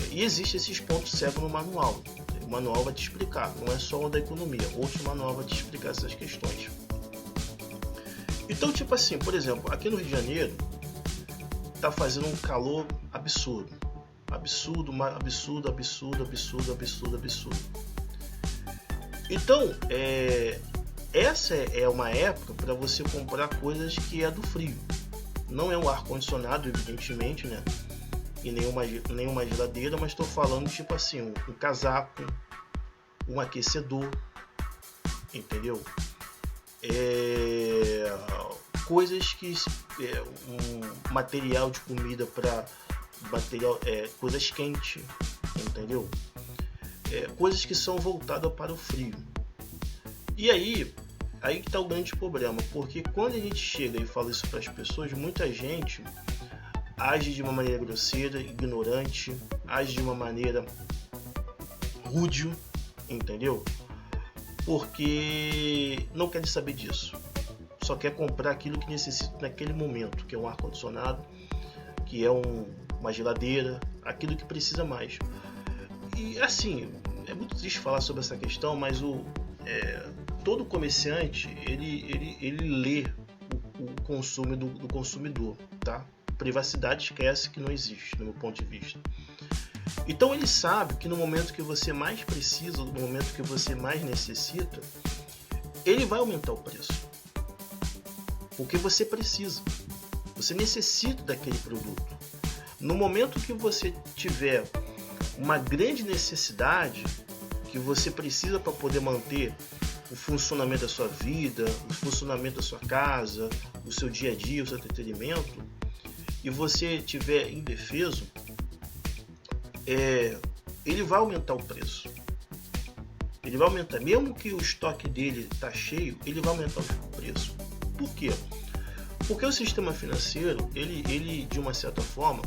Speaker 1: E existem esses pontos cegos no manual. O manual vai te explicar, não é só o da economia, outro manual vai te explicar essas questões. Então, tipo assim, por exemplo, aqui no Rio de Janeiro tá fazendo um calor absurdo. Absurdo. Então, essa é uma época para você comprar coisas que é do frio. Não é um ar-condicionado, evidentemente, né? E nenhuma geladeira, mas estou falando tipo assim, um casaco, um aquecedor, entendeu? Coisas que um material de comida para coisas quentes, entendeu? Coisas que são voltadas para o frio. E aí que está o grande problema, porque quando a gente chega e fala isso para as pessoas, muita gente age de uma maneira grosseira, ignorante, age de uma maneira rude, entendeu? Porque não quer saber disso. Só quer comprar aquilo que necessita naquele momento, que é um ar-condicionado, que é uma geladeira, aquilo que precisa mais. E assim, é muito triste falar sobre essa questão, mas todo comerciante, ele lê o consumo do consumidor, tá? Privacidade esquece que não existe, no meu ponto de vista. Então ele sabe que no momento que você mais precisa, no momento que você mais necessita, ele vai aumentar o preço. Porque você precisa, você necessita daquele produto. No momento que você tiver uma grande necessidade, que você precisa para poder manter o funcionamento da sua vida, o funcionamento da sua casa, o seu dia a dia, o seu entretenimento, e você estiver indefeso, ele vai aumentar o preço. Ele vai aumentar, mesmo que o estoque dele está cheio, ele vai aumentar o preço. Por quê? Porque o sistema financeiro, ele de uma certa forma,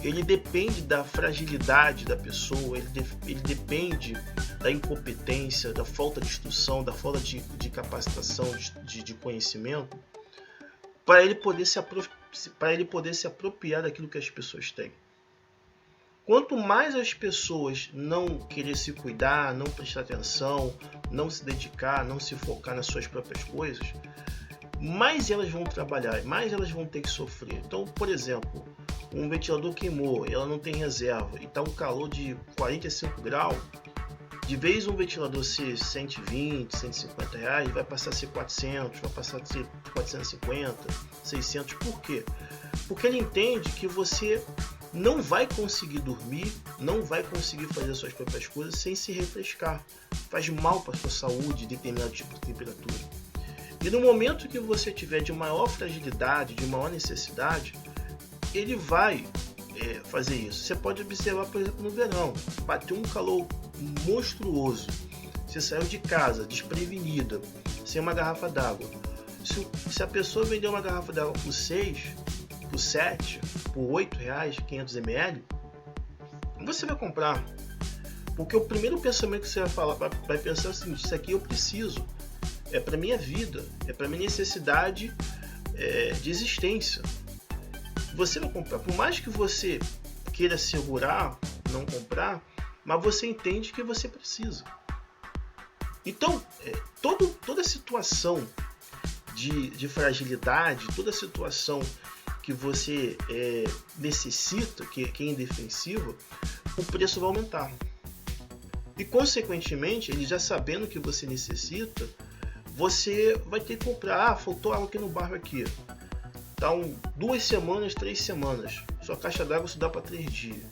Speaker 1: ele depende da fragilidade da pessoa, ele depende da incompetência, da falta de instrução, da falta de capacitação, de conhecimento, para ele poder se apropriar daquilo que as pessoas têm. Quanto mais as pessoas não querer se cuidar, não prestar atenção, não se dedicar, não se focar nas suas próprias coisas, mais elas vão trabalhar, mais elas vão ter que sofrer. Então, por exemplo, um ventilador queimou, ela não tem reserva e está um calor de 45 graus, De vez um ventilador ser 120, 150 reais, vai passar a ser 400, vai passar a ser 450, 600. Por quê? Porque ele entende que você não vai conseguir dormir, não vai conseguir fazer as suas próprias coisas sem se refrescar. Faz mal para a sua saúde determinado tipo de temperatura. E no momento que você tiver de maior fragilidade, de maior necessidade, ele vai fazer isso. Você pode observar, por exemplo, no verão, bateu um calor monstruoso, você saiu de casa desprevenida, sem uma garrafa d'água. Se a pessoa vender uma garrafa d'água por 6, por 7, por 8 reais, 500 ml, você vai comprar. Porque o primeiro pensamento que você vai falar, vai pensar o seguinte: isso aqui eu preciso, é para minha vida, é para minha necessidade de existência. Você vai comprar, por mais que você queira segurar, não comprar, mas você entende que você precisa. Então, toda situação de fragilidade, toda situação que você necessita, que é indefensiva, o preço vai aumentar. E, consequentemente, ele já sabendo que você necessita, você vai ter que comprar. Faltou água aqui no bairro aqui. Então, 2 semanas, 3 semanas. Sua caixa d'água se dá para 3 dias.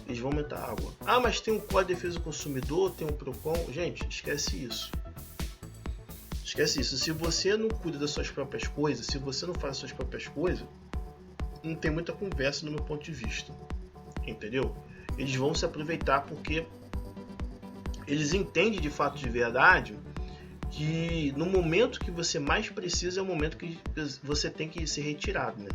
Speaker 1: Eles vão aumentar a água. Ah, mas tem um Código de Defesa do Consumidor, tem um PROCON. Gente, esquece isso. Esquece isso. Se você não cuida das suas próprias coisas, se você não faz as suas próprias coisas, não tem muita conversa no meu ponto de vista. Entendeu? Eles vão se aproveitar porque eles entendem de fato de verdade que no momento que você mais precisa é o momento que você tem que ser retirado, né?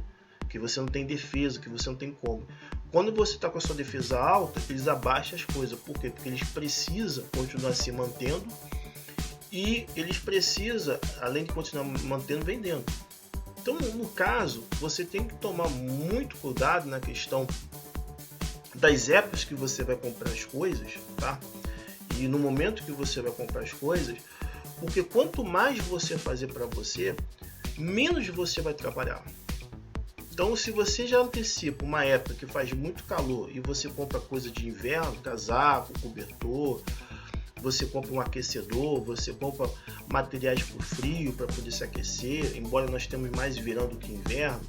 Speaker 1: Que você não tem defesa, que você não tem como. Quando você está com a sua defesa alta, eles abaixam as coisas. Por quê? Porque eles precisam continuar se mantendo e eles precisam, além de continuar mantendo, vendendo. Então, no caso, você tem que tomar muito cuidado na questão das épocas que você vai comprar as coisas, tá? E no momento que você vai comprar as coisas, porque quanto mais você fazer para você, menos você vai trabalhar. Então, se você já antecipa uma época que faz muito calor e você compra coisa de inverno, casaco, cobertor, você compra um aquecedor, você compra materiais para o frio, para poder se aquecer, embora nós temos mais verão do que inverno,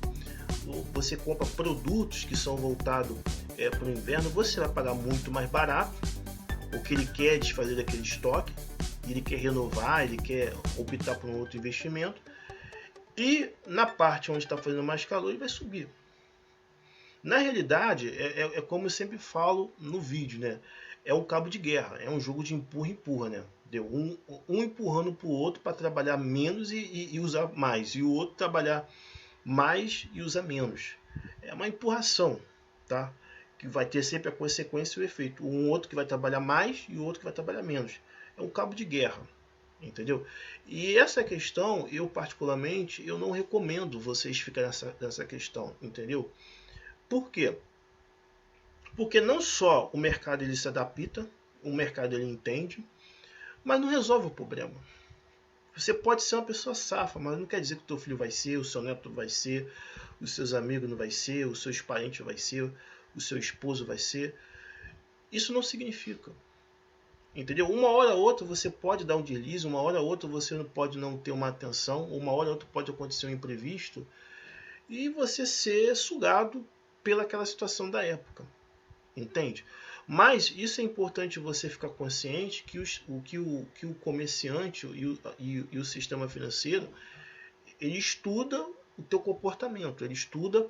Speaker 1: você compra produtos que são voltados para o inverno, você vai pagar muito mais barato. O que ele quer é desfazer daquele estoque, ele quer renovar, ele quer optar por um outro investimento. E na parte onde está fazendo mais calor, ele vai subir. Na realidade, é como eu sempre falo no vídeo, né? É um cabo de guerra, é um jogo de empurra-empurra, né? Um empurrando para o outro para trabalhar menos e usar mais, e o outro trabalhar mais e usar menos. É uma empurração, tá? Que vai ter sempre a consequência e o efeito. Um outro que vai trabalhar mais e o outro que vai trabalhar menos. É um cabo de guerra, entendeu? E essa questão, eu particularmente, eu não recomendo vocês ficarem nessa questão, entendeu? Por quê? Porque não só o mercado ele se adapta, o mercado ele entende, mas não resolve o problema. Você pode ser uma pessoa safa, mas não quer dizer que o teu filho vai ser, o seu neto vai ser, os seus amigos não vai ser, os seus parentes vai ser, o seu esposo vai ser. Isso não significa. Entendeu? Uma hora ou outra você pode dar um deslize, uma hora ou outra você pode não ter uma atenção, uma hora ou outra pode acontecer um imprevisto e você ser sugado pelaquela situação da época. Entende? Mas isso é importante você ficar consciente que o comerciante e o sistema financeiro, ele estuda o teu comportamento, ele estuda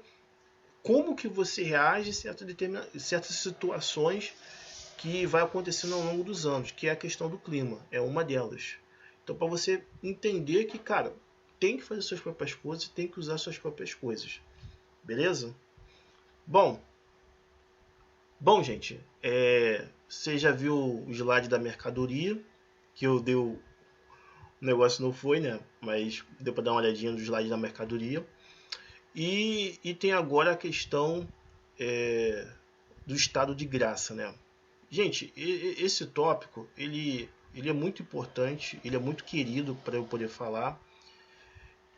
Speaker 1: como que você reage em certas situações que vai acontecendo ao longo dos anos, que é a questão do clima, é uma delas. Então, para você entender que, cara, tem que fazer suas próprias coisas, tem que usar suas próprias coisas. Beleza? Bom, gente, você já viu o slide da mercadoria, que eu dei o negócio não foi, né? Mas deu para dar uma olhadinha no slide da mercadoria. E tem agora a questão do estado de graça, né? Gente, esse tópico, ele é muito importante, ele é muito querido para eu poder falar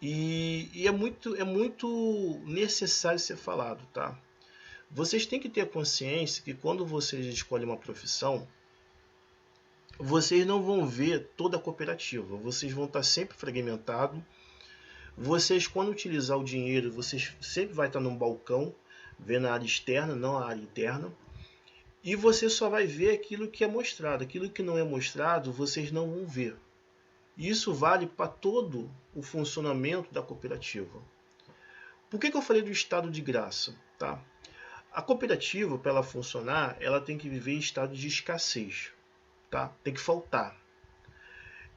Speaker 1: e é muito necessário ser falado, tá? Vocês têm que ter consciência que quando vocês escolhem uma profissão, vocês não vão ver toda a cooperativa. Vocês vão estar sempre fragmentados. Vocês, quando utilizar o dinheiro, vocês sempre vai estar num balcão, vendo a área externa, não a área interna. E você só vai ver aquilo que é mostrado. Aquilo que não é mostrado, vocês não vão ver. Isso vale para todo o funcionamento da cooperativa. Por que eu falei do estado de graça? Tá? A cooperativa, para ela funcionar, ela tem que viver em estado de escassez. Tá? Tem que faltar.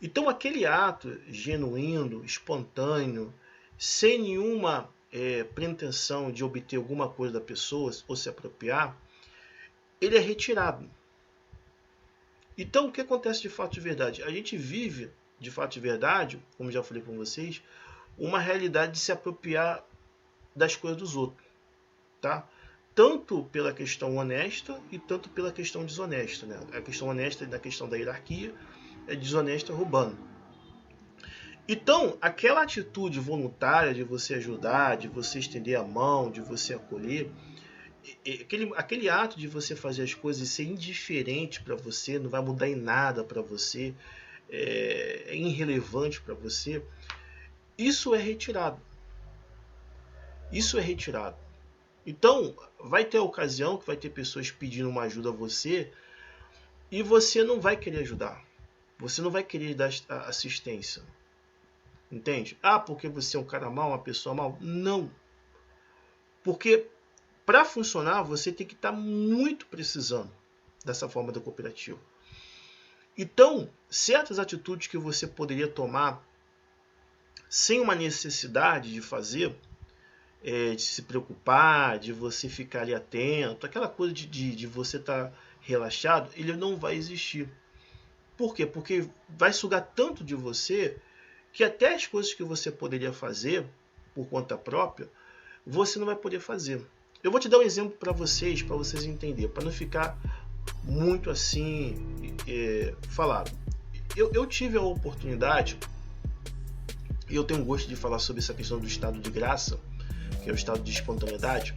Speaker 1: Então, aquele ato genuíno, espontâneo, sem nenhuma pretensão de obter alguma coisa da pessoa ou se apropriar, ele é retirado. Então, o que acontece de fato de verdade? A gente vive, de fato de verdade, como já falei com vocês, uma realidade de se apropriar das coisas dos outros. Tá? Tanto pela questão honesta e tanto pela questão desonesta. Né? A questão honesta é da questão da hierarquia, é desonesta roubando. Então, aquela atitude voluntária de você ajudar, de você estender a mão, de você acolher, aquele ato de você fazer as coisas e ser indiferente para você, não vai mudar em nada para você, é irrelevante para você, isso é retirado. Isso é retirado. Então, vai ter ocasião que vai ter pessoas pedindo uma ajuda a você e você não vai querer ajudar. Você não vai querer dar assistência. Entende? Ah, porque você é um cara mau, uma pessoa mau? Não. Porque para funcionar, você tem que estar muito precisando dessa forma da cooperativa. Então, certas atitudes que você poderia tomar sem uma necessidade de fazer, de se preocupar, de você ficar ali atento, aquela coisa de você estar relaxado, ele não vai existir. Por quê? Porque vai sugar tanto de você que até as coisas que você poderia fazer por conta própria, você não vai poder fazer. Eu vou te dar um exemplo para vocês entenderem, para não ficar muito assim falado. Eu tive a oportunidade, e eu tenho gosto de falar sobre essa questão do estado de graça, que é o estado de espontaneidade,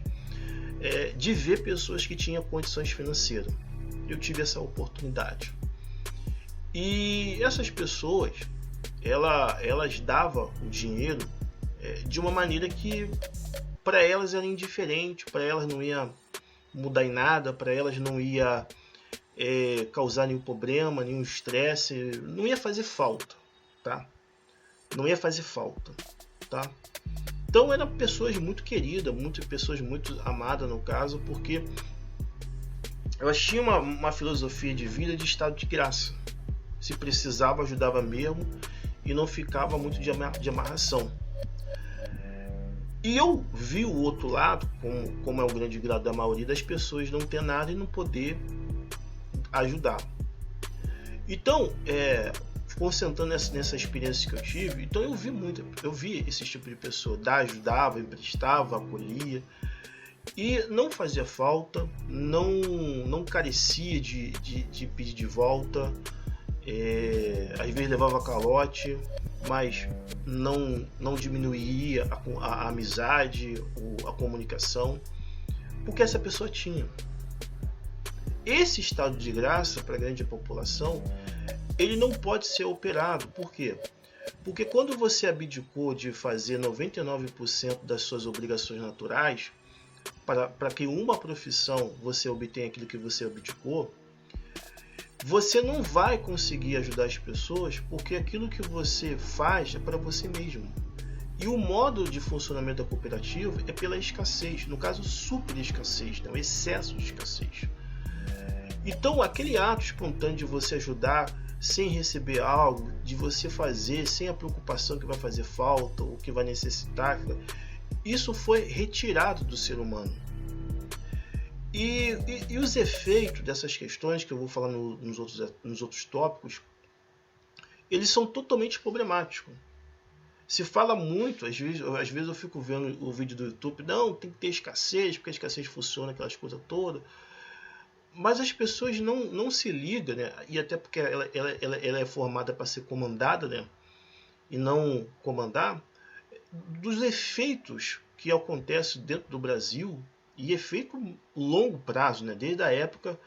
Speaker 1: de ver pessoas que tinham condições financeiras. Eu tive essa oportunidade. E essas pessoas, elas davam o dinheiro de uma maneira que para elas era indiferente, para elas não ia mudar em nada, para elas não ia causar nenhum problema, nenhum estresse, não ia fazer falta, tá? Não ia fazer falta, tá? Então eram pessoas muito queridas, pessoas muito amadas no caso, porque elas tinham uma filosofia de vida de estado de graça. Se precisava, ajudava mesmo e não ficava muito de amarração. E eu vi o outro lado, como é o grande grado da maioria das pessoas, não ter nada e não poder ajudar. Então, concentrando nessa experiência que eu tive, então eu vi esse tipo de pessoa, ajudava, emprestava, acolhia, e não fazia falta, não carecia de pedir de volta, às vezes levava calote, mas não diminuía a amizade, a comunicação, porque essa pessoa tinha. Esse estado de graça para a grande população, ele não pode ser operado. Por quê? Porque quando você abdicou de fazer 99% das suas obrigações naturais, para que uma profissão você obtenha aquilo que você abdicou, você não vai conseguir ajudar as pessoas, porque aquilo que você faz é para você mesmo. E o modo de funcionamento da cooperativa é pela escassez, no caso super escassez, o excesso de escassez. Então aquele ato espontâneo de você ajudar sem receber algo, de você fazer sem a preocupação que vai fazer falta ou que vai necessitar, isso foi retirado do ser humano. E os efeitos dessas questões, que eu vou falar nos outros tópicos, eles são totalmente problemáticos. Se fala muito, às vezes eu fico vendo o vídeo do YouTube, não, tem que ter escassez, porque a escassez funciona, aquelas coisas todas. Mas as pessoas não se ligam, né? E até porque ela é formada para ser comandada, né? E não comandar, dos efeitos que acontecem dentro do Brasil, e efeito longo prazo, né? Desde a época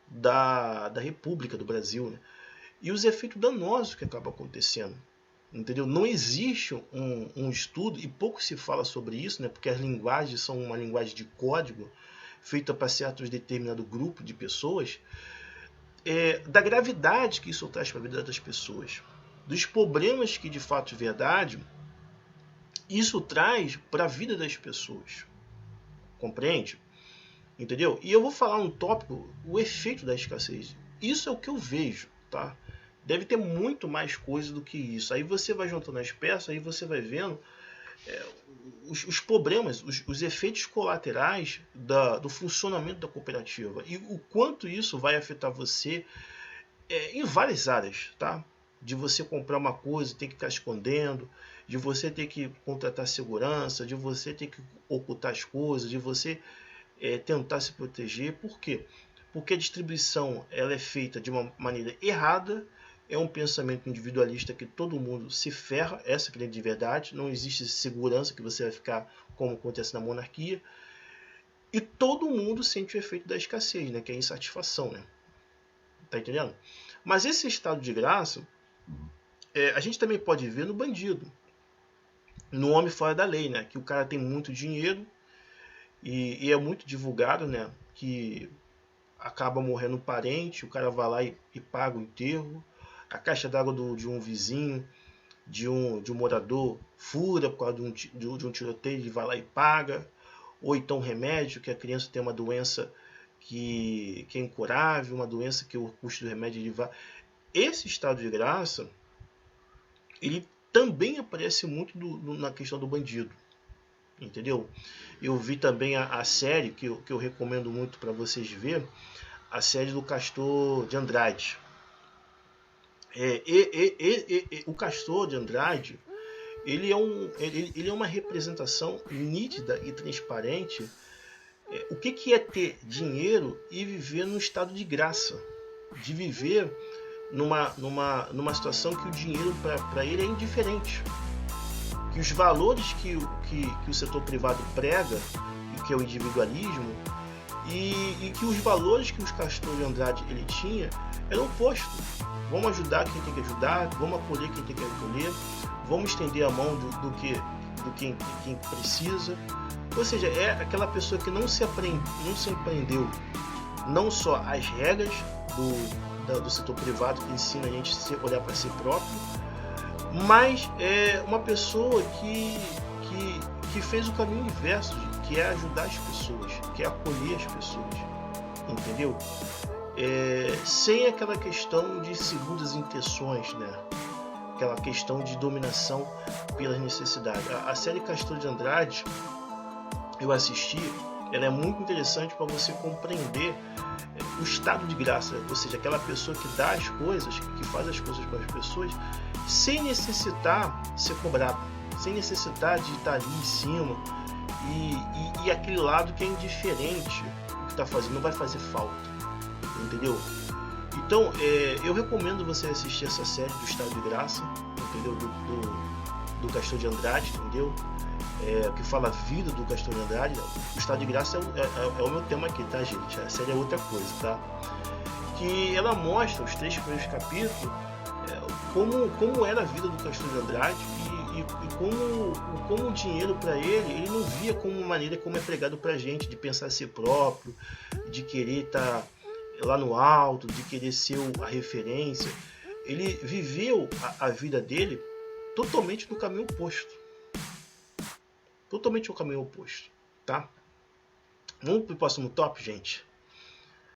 Speaker 1: da República do Brasil, né? e os efeitos danosos que acabam acontecendo. Entendeu? Não existe um estudo, e pouco se fala sobre isso, né? Porque as linguagens são uma linguagem de código feita para certo determinado grupo de pessoas, da gravidade que isso traz para a vida das pessoas, dos problemas que de fato é verdade isso traz para a vida das pessoas. Compreende? Entendeu? E eu vou falar um tópico, o efeito da escassez. Isso é o que eu vejo, tá? Deve ter muito mais coisa do que isso. Aí você vai juntando as peças, aí você vai vendo os problemas, os efeitos colaterais do funcionamento da cooperativa. E o quanto isso vai afetar você em várias áreas, tá? De você comprar uma coisa e ter que ficar escondendo, de você ter que contratar segurança, de você ter que ocultar as coisas, de você tentar se proteger. Por quê? Porque a distribuição ela é feita de uma maneira errada, é um pensamento individualista que todo mundo se ferra, essa é a grande verdade, não existe segurança que você vai ficar como acontece na monarquia, e todo mundo sente o efeito da escassez, né, que é a insatisfação, né? Tá entendendo? Mas esse estado de graça, a gente também pode ver no bandido, no homem fora da lei, né, que o cara tem muito dinheiro e é muito divulgado, né, que acaba morrendo um parente, o cara vai lá e paga o enterro, a caixa d'água de um vizinho, de um morador, fura por causa de um tiroteio, ele vai lá e paga, ou então remédio, que a criança tem uma doença que é incurável, uma doença que o custo do remédio ele vai... Esse estado de graça, ele também aparece muito na questão do bandido, entendeu? Eu vi também a série que eu recomendo muito para vocês verem, a série do Castor de Andrade. O Castor de Andrade, ele é uma representação nítida e transparente o que é ter dinheiro e viver num estado de graça, de viver numa situação que o dinheiro para ele é indiferente, que os valores que o setor privado prega, que é o individualismo, e que os valores que os Castor de Andrade ele tinha eram opostos. Vamos ajudar quem tem que ajudar, vamos acolher quem tem que acolher, vamos estender a mão do quem precisa. Ou seja, é aquela pessoa que não se aprendeu não só as regras do setor privado que ensina a gente a olhar para si próprio, mas é uma pessoa que fez o caminho inverso, que é ajudar as pessoas, que é acolher as pessoas, entendeu? Sem aquela questão de segundas intenções, né? Aquela questão de dominação pelas necessidades. A série Castor de Andrade, eu assisti, ela é muito interessante para você compreender o estado de graça, ou seja, aquela pessoa que dá as coisas, que faz as coisas para as pessoas, sem necessitar ser cobrado, sem necessitar de estar ali em cima, e aquele lado que é indiferente, o que está fazendo não vai fazer falta, entendeu? Então, eu recomendo você assistir essa série do Estado de Graça, entendeu? Do Castor de Andrade, entendeu? Que fala a vida do Castor de Andrade. O Estado de Graça é o meu tema aqui, tá, gente? A série é outra coisa, tá? Que ela mostra os 3 primeiros capítulos como era a vida do Castor de Andrade e como o dinheiro para ele não via como uma maneira como é pregado pra gente, de pensar a si próprio, de querer estar lá no alto, de querer ser a referência. Ele viveu a vida dele totalmente no caminho oposto. Totalmente o caminho oposto, tá? Vamos pro próximo tópico, gente?